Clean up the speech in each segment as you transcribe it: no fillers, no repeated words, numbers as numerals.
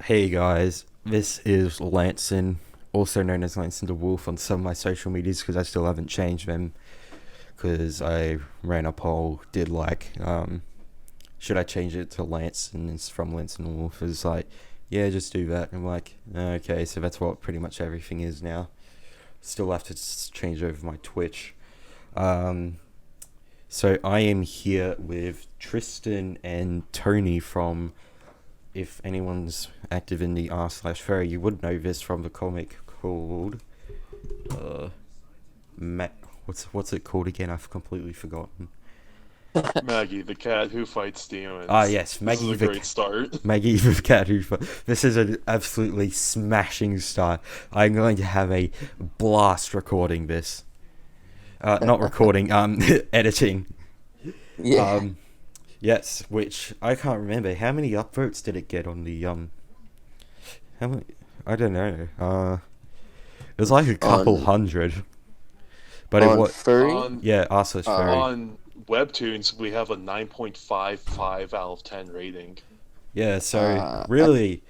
Hey guys, this is Lanson, also known as Lanson the Wolf on some of my social medias because I still haven't changed them because I ran a poll, should I change it to Lance and it's from Lanson the Wolf? It's like, yeah, just do that. I'm like, okay, so that's what pretty much everything is now. Still have to change over my Twitch. Um, so I am here with Tristan and Tony from, if anyone's active in the r/furry, you would know this from the comic called uh what's it called again? I've completely forgotten. Maggie, the cat who fights Ah, demons. yes, This is a great start. Maggie the cat who this is an absolutely smashing start. I'm going to have a blast recording this. Not recording, editing. Yeah. Um, yes, which I can't remember. How many upvotes did it get on the How many? I don't know. It was like a couple On hundred, but it on was, furry. On yeah, r/furry. on Webtoons, we have a 9.55 out of 10 rating. Yeah, so At really,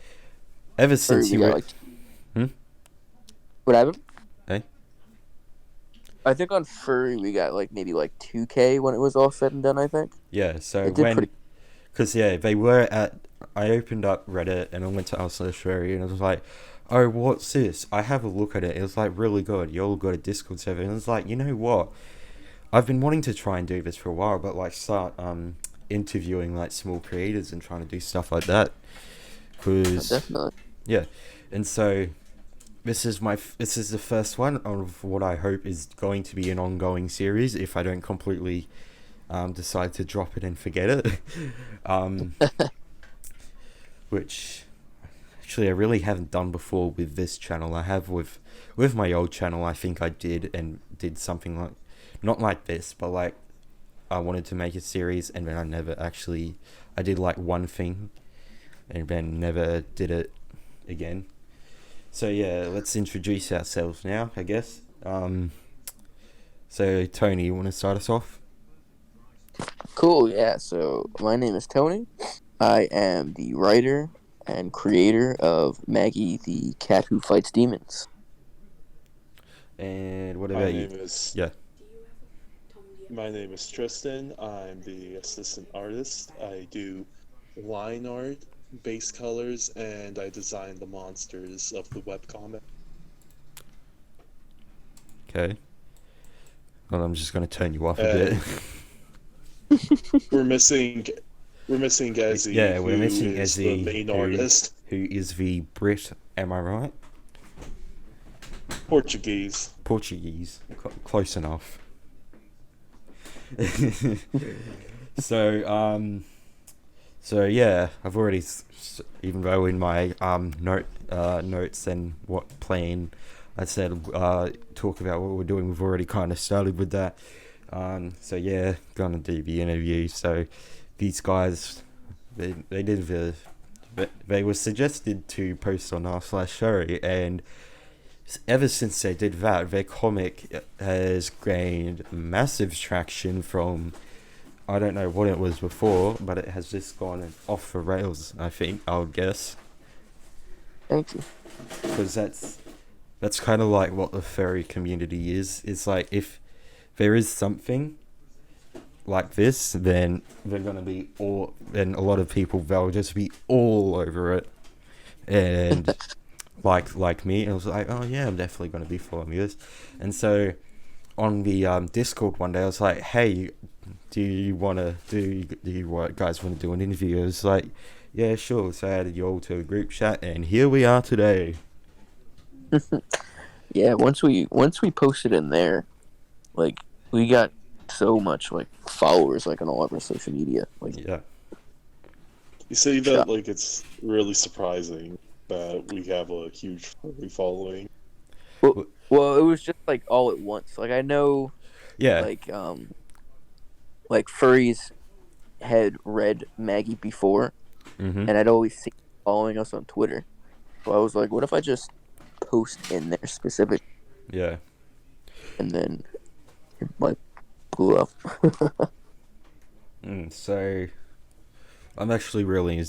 ever furry since we you got were, like hmm, what happened? eh? I think on furry we got like maybe like 2K when it was all said and done. I think Yeah, so it did when, pretty. cause yeah, they were at. I opened up Reddit and I went to r/furry and I was like, oh, what's this? I have a look at it. It was like really good. You all got a Discord server, and it's like, you know what? I've been wanting to try and do this for a while, but like start interviewing like small creators and trying to do stuff like that. Cause Definitely. yeah, and so this is the first one of what I hope is going to be an ongoing series if I don't completely decide to drop it and forget it. um, which actually I really haven't done before with this channel. I have with my old channel. I think I did something like, not like this, but like I wanted to make a series and then I never actually. I did like one thing and then never did it again. So yeah, let's introduce ourselves now, I guess. So Tony, you want to start us off? Cool. Yeah. So my name is Tony. I am the writer and creator of Maggie, the cat who fights demons. And what My about you? name is Yeah. my name is Tristan. I'm the assistant artist. I do line art, base colors, and I design the monsters of the webcomic. Okay. Well, I'm just gonna turn you off a bit. And we're missing we're missing Ezzy, Yeah, we're who missing is the Ezzy, main artist. who is the Brit. Am I right? Portuguese. Portuguese. Close enough. so so yeah, I've already even though in my notes and what plan I said talk about what we're doing. We've already kind of started with that. So yeah, gonna do the interview. So these guys, they did they were suggested to post on r/show, and ever since they did that, their comic has gained massive traction from, I don't know what it was before, but it has just gone off the rails, I think, I would guess. Thank you. Because that's kind of like what the furry community is. It's like if there is something like this, then they're gonna be all. Then a lot of people they'll just be all over it, and like me, I was like, oh yeah, I'm definitely gonna be following this, and so on the Discord one day, I was like, hey, do you guys want to do an interview? I was like, yeah, sure. So I added you all to a group chat, and here we are today. Yeah. Once we posted in there, like we got so much like followers like on all of our social media. Like Yeah. You say that shot. like it's really surprising that we have a huge following. Well, it was just like all at once. Like I know Yeah. like like furries had read Maggie before, Mhm. and I'd always see following us on Twitter. So I was like, what if I just post in there specific, Yeah. and then it like blew up. So I'm actually really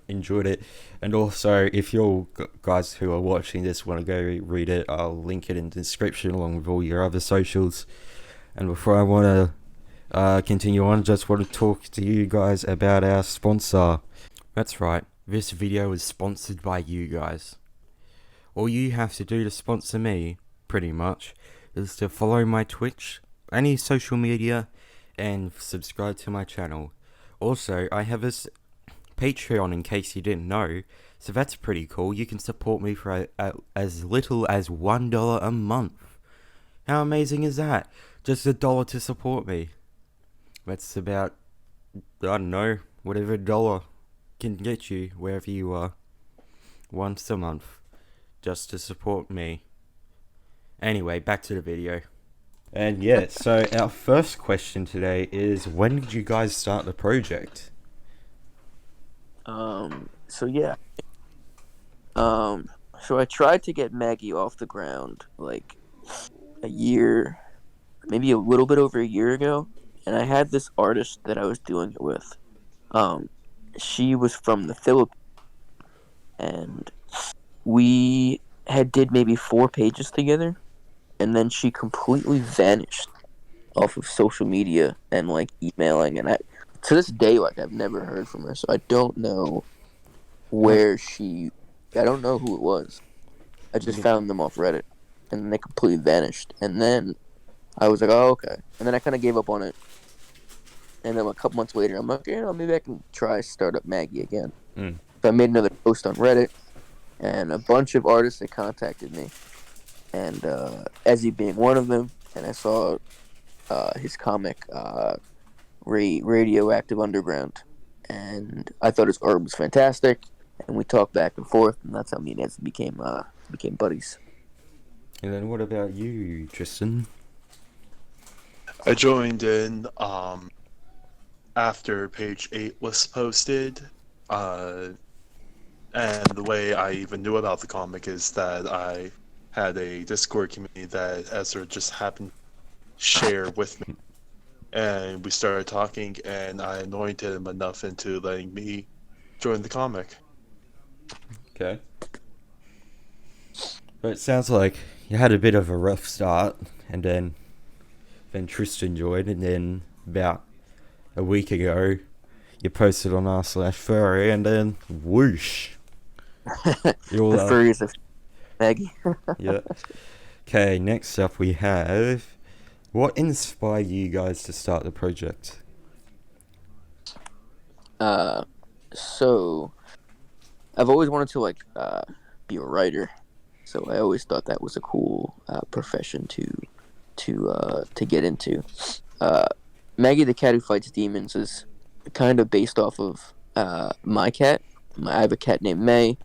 enjoyed it, and also if you guys who are watching this want to go read it, I'll link it in the description along with all your other socials. And before I want to continue on, just want to talk to you guys about our sponsor. That's right, this video is sponsored by you guys. All you have to do to sponsor me, pretty much, is to follow my Twitch, any social media, and subscribe to my channel. Also, I have this Patreon in case you didn't know, so that's pretty cool. You can support me for as little as $1 a month. How amazing is that? Just $1 to support me. That's about, I don't know, whatever $1 can get you wherever you are. Once a month. Just to support me. Anyway, back to the video. And yeah, so our first question today is, when did you guys start the project? So yeah. So I tried to get Maggie off the ground like a year, maybe a little bit over a year ago, and I had this artist that I was doing it with. She was from the Philippines, and we did maybe 4 pages together, and then she completely vanished off of social media and like emailing, and to this day, like, I've never heard from her, so I don't know where I don't know who it was. I just found them off Reddit, and then they completely vanished, and then I was like, oh, okay, and then I kind of gave up on it, and then a couple months later, I'm like, maybe I can try start up Maggie again. So I made another post on Reddit, and a bunch of artists that contacted me, and Ezzy being one of them, and I saw his comic, Radioactive Underground, and I thought his art was fantastic, and we talked back and forth, and that's how me and Ezzy became buddies. And then what about you, Tristan? I joined in after page 8 was posted, and the way I even knew about the comic is that I had a Discord community that Ezra just happened to share with me, and we started talking, and I anointed him enough into letting me join the comic. Okay. But it sounds like you had a bit of a rough start, and then Tristan joined, and then about a week ago, you posted on r/furry, and then whoosh. The furries of Maggie. Yeah. Okay, next up we have, what inspired you guys to start the project? So I've always wanted to be a writer, so I always thought that was a cool profession to get into. Maggie the Cat Who Fights Demons is kind of based off of my cat. I have a cat named May.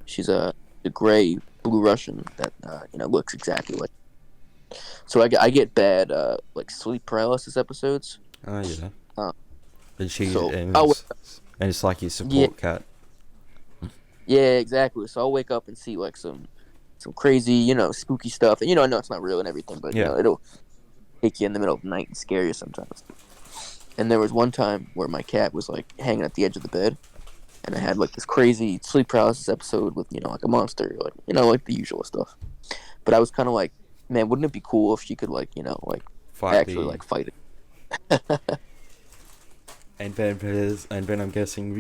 She's a gray blue Russian that looks exactly like. So I get bad sleep paralysis episodes. Oh yeah. And it's like your support cat. Yeah, exactly. So I'll wake up and see like some crazy, spooky stuff. And I know it's not real and everything, but it'll take you in the middle of the night and scare you sometimes. And there was one time where my cat was like hanging at the edge of the bed, and I had like this crazy sleep paralysis episode with like a monster, like the usual stuff. But I was kind of like, man, wouldn't it be cool if she could fight it? And then I'm guessing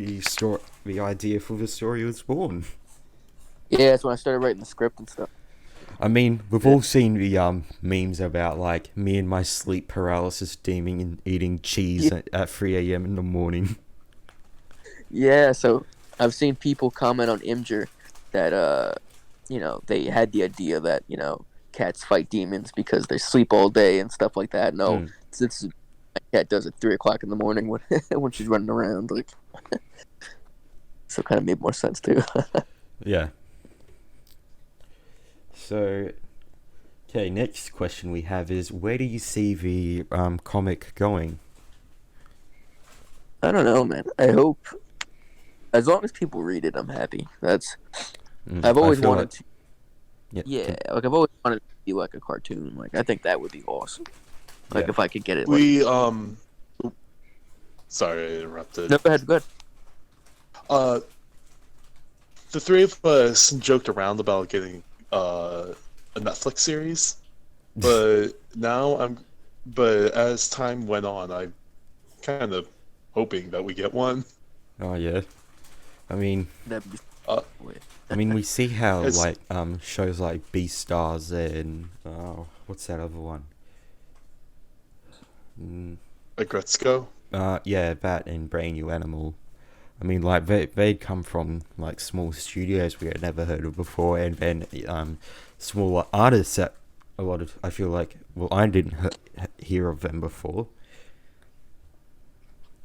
the idea for the story was born. Yeah, that's when I started writing the script and stuff. I mean, we've all seen the memes about like me and my sleep paralysis demon and eating cheese at 3 a.m. in the morning. Yeah, so I've seen people comment on Imgur that they had the idea that cats fight demons because they sleep all day and stuff like that. No, it's my cat does it 3 o'clock in the morning when she's running around, like. So it kind of made more sense too. Yeah. So, okay, next question we have is, where do you see the comic going? I don't know, man. I hope, as long as people read it, I'm happy. I've always wanted to. Yeah, like I've always wanted to be like a cartoon. Like I think that would be awesome. Like if I could get it. Sorry, I interrupted. No, go ahead. Uh, the three of us joked around about getting a Netflix series, but now but as time went on, I'm kind of hoping that we get one. Oh yeah. I mean, That'd be Uh, weird. we see how it's like shows like Beastars and what's that other one? Mm, a Gretzko. yeah, Bat and Brain You Animal. I mean, like they'd come from like small studios we had never heard of before, and then smaller artists that a lot of I feel like I didn't hear of them before.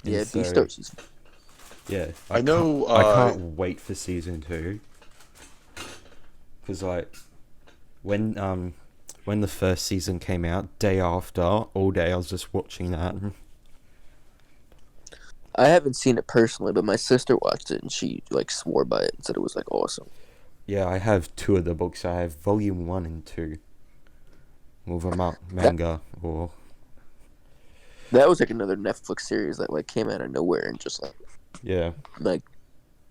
And Yeah, so, Beastars is yeah, I know. I can't wait for season 2 because like when the first season came out, day after, all day I was just watching that. I haven't seen it personally, but my sister watched it and she like swore by it and said it was like awesome. Yeah, I have 2 of the books. I have volume 1 and 2. Move them up, That manga or that was like another Netflix series that like came out of nowhere and just yeah. like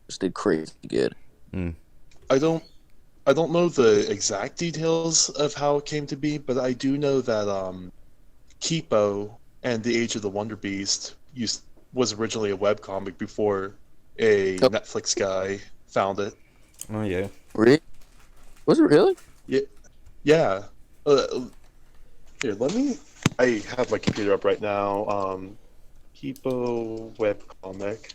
just did crazy good. Mm. I don't know the exact details of how it came to be, but I do know that Kipo and the Age of the Wonder Beast was originally a webcomic before a Oh, Netflix guy found it. Oh yeah. really? Was it really? Yeah, yeah. Here, let me. I have my computer up right now. Kipo webcomic.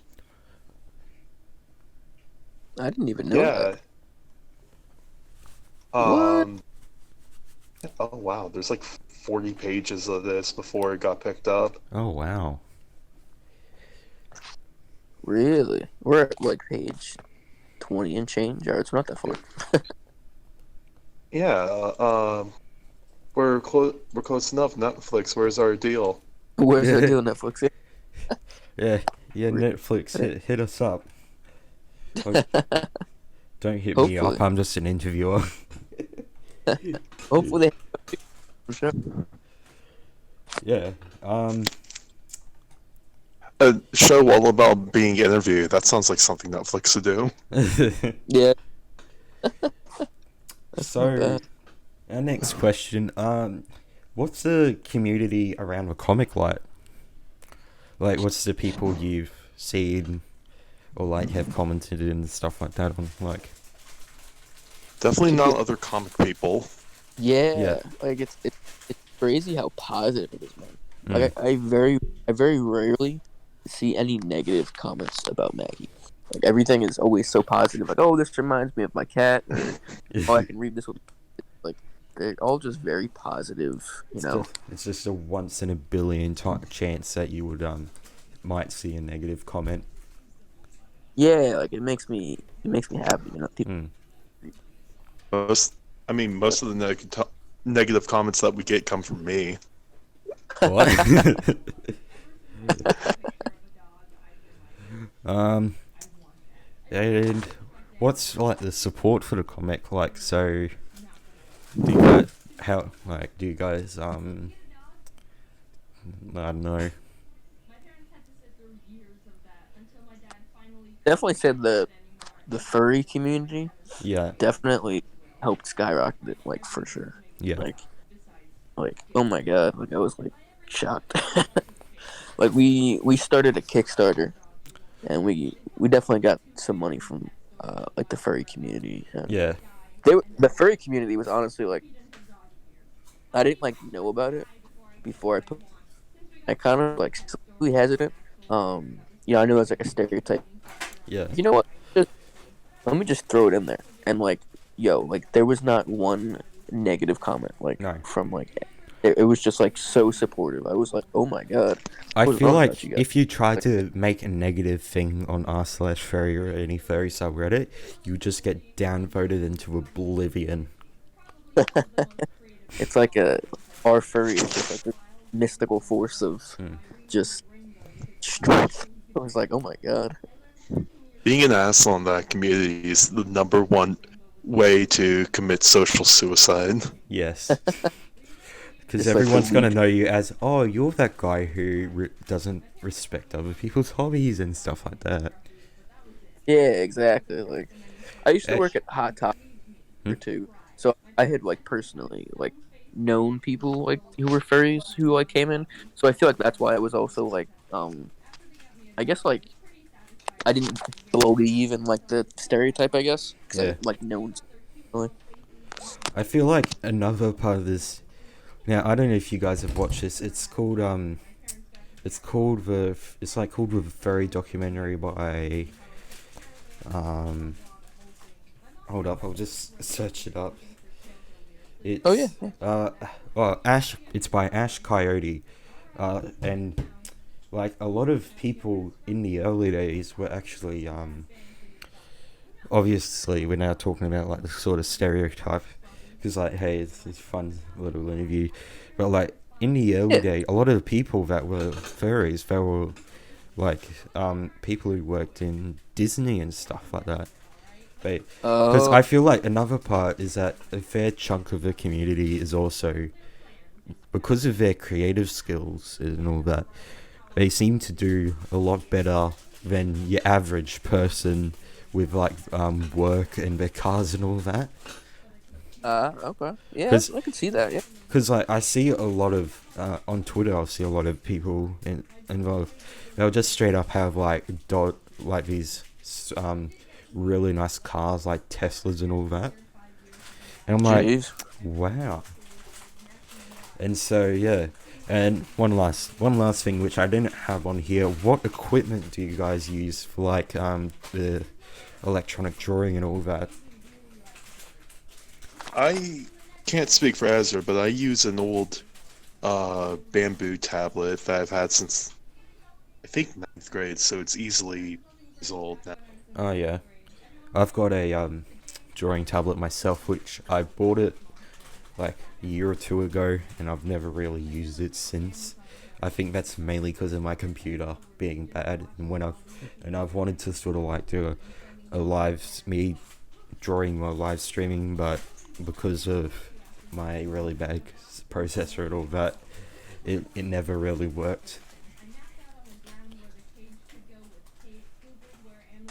I didn't even know that. Yeah. What? Um. Oh wow, there's like 40 pages of this before it got picked up. Oh wow. Really? We're at like page 20 and change, or it's not that far. Yeah. We're close. We're close enough. Netflix, where's our deal? Where's that Yeah. deal, Netflix? Yeah. Yeah. Really? Netflix, hit us up. Like, don't hit me Hopefully. up. I'm just an interviewer. Hopefully they for sure. Yeah. A show all about being interviewed. That sounds like something Netflix would do. Yeah, that's not So, bad. our next question. What's the community around the comic like? Like, what's the people you've seen or like have commented and stuff like that on? Like, Definitely not other comic people. yeah. Yeah, like it's crazy how positive it is, man. Mm. Like I very rarely see any negative comments about Maggie. Like everything is always so positive. Like, oh, this reminds me of my cat. Or, oh, I can read this with like they're all just very positive. You know. It's just a once in a billion chance that you would might see a negative comment. Yeah, like it makes me happy. You know, people. Mm. Most of the negative comments that we get come from me. What? um, and what's like the support for the comic like? So, do you guys do you guys I don't know. Definitely said the furry community Yeah, definitely helped skyrocket it, like for sure. yeah, Like oh my god, like I was like shocked. Like we started a Kickstarter, and we definitely got some money from like the furry community. And yeah, the furry community was honestly like I didn't like know about it before I put. I kind of like slightly hesitant. I know it's like a stereotype. yeah. You know what? Let me just throw it in there. And like, yo, like there was not one negative comment like No. from like it was just like so supportive. I was like, oh my god. I What's feel wrong like about you guys? if you try to make a negative thing on r/furry or any furry subreddit, you just get downvoted into oblivion. It's like our furry is just like this mystical force of just strength. I was like, oh my god. Being an asshole in that community is the number one way to commit social suicide. Yes. Because It's like everyone's the going to weak- know you as, oh, you're that guy who doesn't respect other people's hobbies and stuff like that. Yeah, exactly. Like I used to Eh, work at Hot Topic hmm? too, so I had like personally like known people like who were furries who like came in. So I feel like that's why it was also like I guess like I didn't believe in like the stereotype. I guess because I Yeah. like known. Really. I feel like another part of this. Now I don't know if you guys have watched this. It's like called the furry documentary by um. Hold up, I'll just search it up. Oh yeah, It's yeah. well Ash. It's by Ash Coyote, and like a lot of people in the early days were actually obviously we're now talking about like the sort of stereotype because like hey it's fun little interview, but like in the early Yeah. day a lot of the people that were furries they were like people who worked in Disney and stuff like that. Because I Oh, feel like another part is that a fair chunk of the community is also because of their creative skills and all that they seem to do a lot better than your average person with like work and their cars and all that. okay. Yeah, Because I can see that. Yeah. like I see a lot of on Twitter, I'll see a lot of people involved. They'll just straight up have like like these really nice cars like Teslas and all that, and I'm like, Jeez. wow. And so yeah, and one last thing which I didn't have on here. What equipment do you guys use for like the electronic drawing and all that? I can't speak for Ezra, but I use an old bamboo tablet that I've had since I think ninth grade, so it's easily years old now. Oh yeah, I've got a drawing tablet myself, which I bought it like a year or two ago, and I've never really used it since. I think that's mainly because of my computer being bad, and I've wanted to sort of like do a me drawing or live streaming, but because of my really bad processor and all that, it never really worked.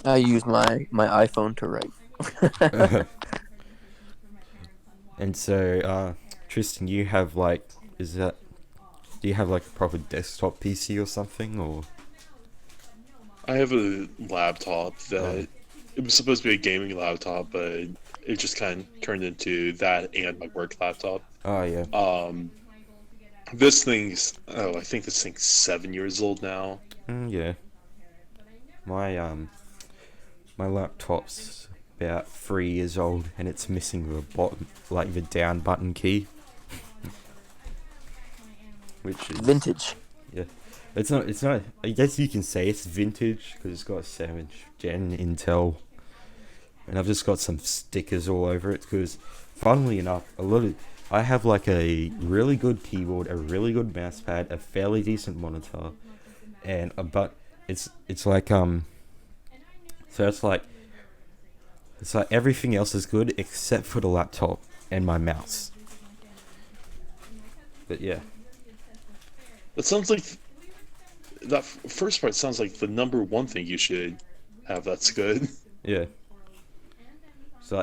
I use my iPhone to write. And so, Tristan, you have like, is that do you have like a proper desktop PC or something, or? I have a laptop Uh, that it was supposed to be a gaming laptop, but it just kind of turned into that and my work laptop. oh yeah. Um, this thing's I think this thing's 7 years old now. Yeah. My my laptop's about 3 years old, and it's missing the bottom, like the down button key, which is Vintage. yeah. It's not. It's not. I guess you can say it's vintage because it's got 7th gen Intel, and I've just got some stickers all over it. Because, funnily enough, I have like a really good keyboard, a really good mouse pad, a fairly decent monitor, and but it's like so it's like everything else is good except for the laptop and my mouse. But yeah, That sounds like that first part sounds like the number one thing you should have. That's good. yeah. So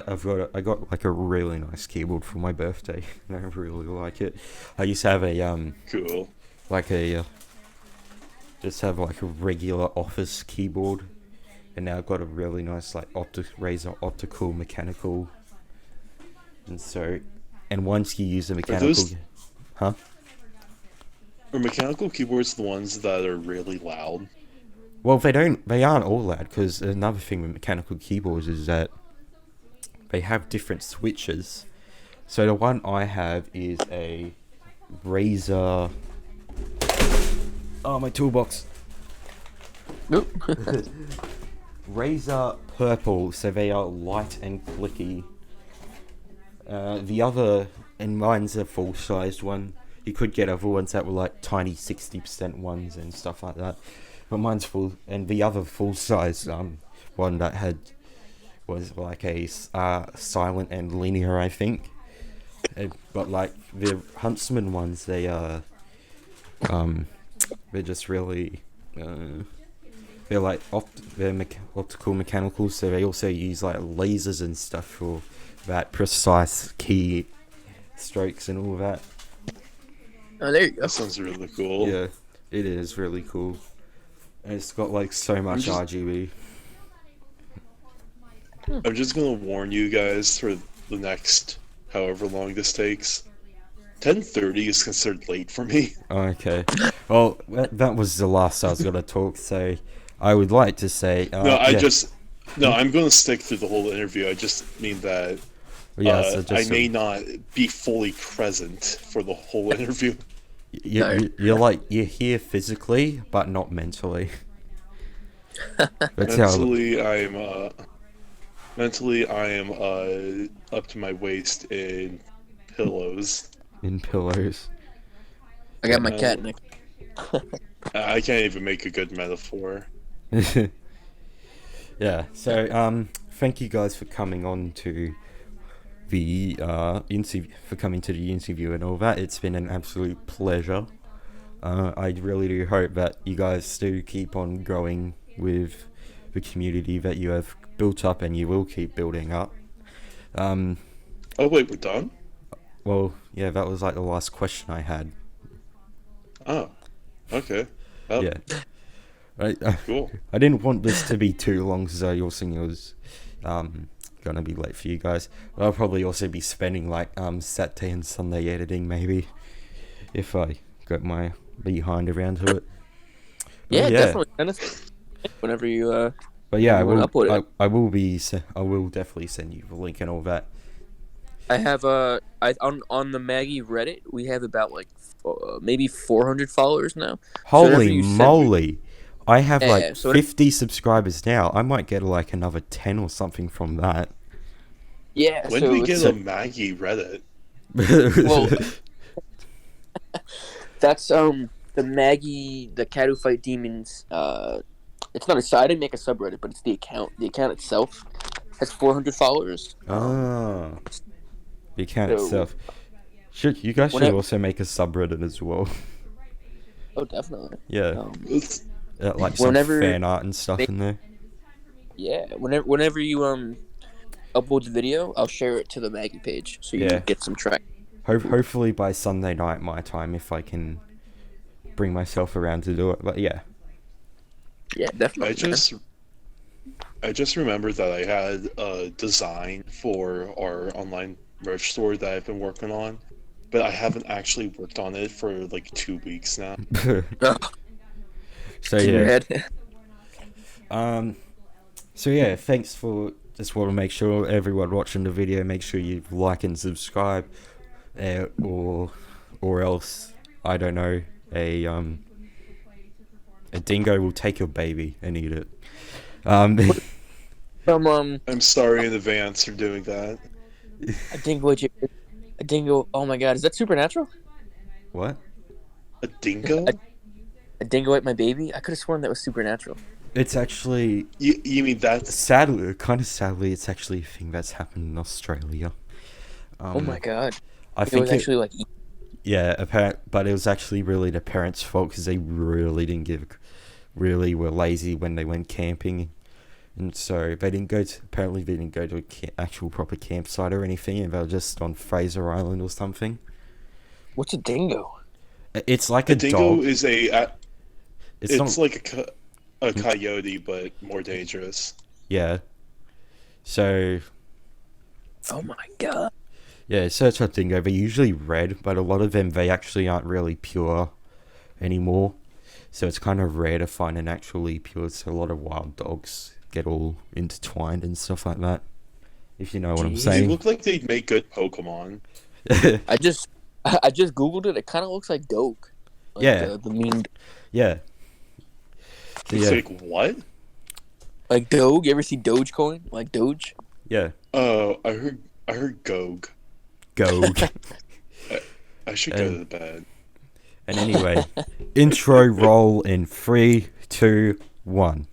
I got like a really nice keyboard for my birthday, and I really like it. I used to have a Cool. like a just have like a regular office keyboard, and now I've got a really nice like Razer optical mechanical. And so, and once you use the Are mechanical, those huh? are mechanical keyboards the ones that are really loud? Well, they aren't all that, because another thing with mechanical keyboards is that they have different switches. So the one I have is a Razer. Oh, my toolbox. Nope. Razer Purple, so they are light and clicky. The other, and mine's a full-sized one. You could get other ones that were like tiny 60% ones and stuff like that. But mine's full, and the other full-size one that had was like a silent and linear, I think. But like the Huntsman ones, they're just really they're like optical mechanical, so they also use like lasers and stuff for that precise key strokes and all that. Oh, there you go. That sounds really cool. Yeah, it is really cool. And it's got like so much RGB. I'm just gonna warn you guys for the next however long this takes. 10:30 is considered late for me. Okay. Well, that was the last I was gonna talk. So, I would like to say. I'm gonna stick through the whole interview. I just mean that I may not be fully present for the whole interview. You're here physically, but not mentally. Mentally, I am up to my waist in pillows. In pillows. I got my cat next. I can't even make a good metaphor. Yeah. So, thank you guys for coming on to the interview and all that. It's been an absolute pleasure. I really do hope that you guys do keep on growing with the community that you have built up and you will keep building up. Oh wait, we're done? Well, yeah, that was like the last question I had. Oh, okay. Well, yeah. Right. Cool. I didn't want this to be too long, so your singer was gonna be late for you guys. But I'll probably also be spending like Saturday and Sunday editing, maybe, if I got my behind around to it. Yeah, definitely. Whenever you But yeah, I will. upload it. I will definitely send you the link and all that. I have on the Maggie Reddit, we have about like maybe 400 followers now. Holy moly! I have like so 50 subscribers now. I might get like another 10 or something from that. Yeah. When do we get a Maggie Reddit? Well, that's the Maggie, the Cat Who Fight Demons. It's not a site. I didn't make a subreddit, but it's the account. The account itself has 400 followers. Ah. The account itself. You guys should also make a subreddit as well. Oh, definitely. Yeah. Like some fan art and stuff in there. Yeah. Whenever you upload the video, I'll share it to the Maggie page so you can get some track. Hopefully by Sunday night my time, if I can bring myself around to do it. But yeah. Yeah, definitely. I just remembered that I had a design for our online merch store that I've been working on, but I haven't actually worked on it for like 2 weeks now. So yeah. So yeah, thanks for. Just want to make sure everyone watching the video, make sure you like and subscribe, or else I don't know, a dingo will take your baby and eat it. I'm sorry in advance for doing that. A dingo. Oh my god, is that supernatural? What? A dingo? A dingo ate my baby? I could have sworn that was supernatural. It's actually. You mean that? Sadly, it's actually a thing that's happened in Australia. Oh my god! I think it was actually like. Yeah, but it was actually really the parents' fault because they really were lazy when they went camping. And so they didn't go to an actual proper campsite or anything, and they were just on Fraser Island or something. What's a dingo? It's like a dingo dog. It's like a coyote, but more dangerous. Yeah. So. Oh my god. Yeah, search up dingo. They're usually red, but a lot of them they actually aren't really pure anymore. So it's kind of rare to find an actually pure. So a lot of wild dogs get all intertwined and stuff like that. If you know what I'm saying. They look like they'd make good Pokemon. I just googled it. It kind of looks like Doge. Like yeah. The meme. Yeah. It's like what? Like Doge. You ever see Dogecoin? Like Doge? Yeah. Oh, I heard Gog. Gog. I should go to bed. And anyway, intro roll in 3, 2, 1.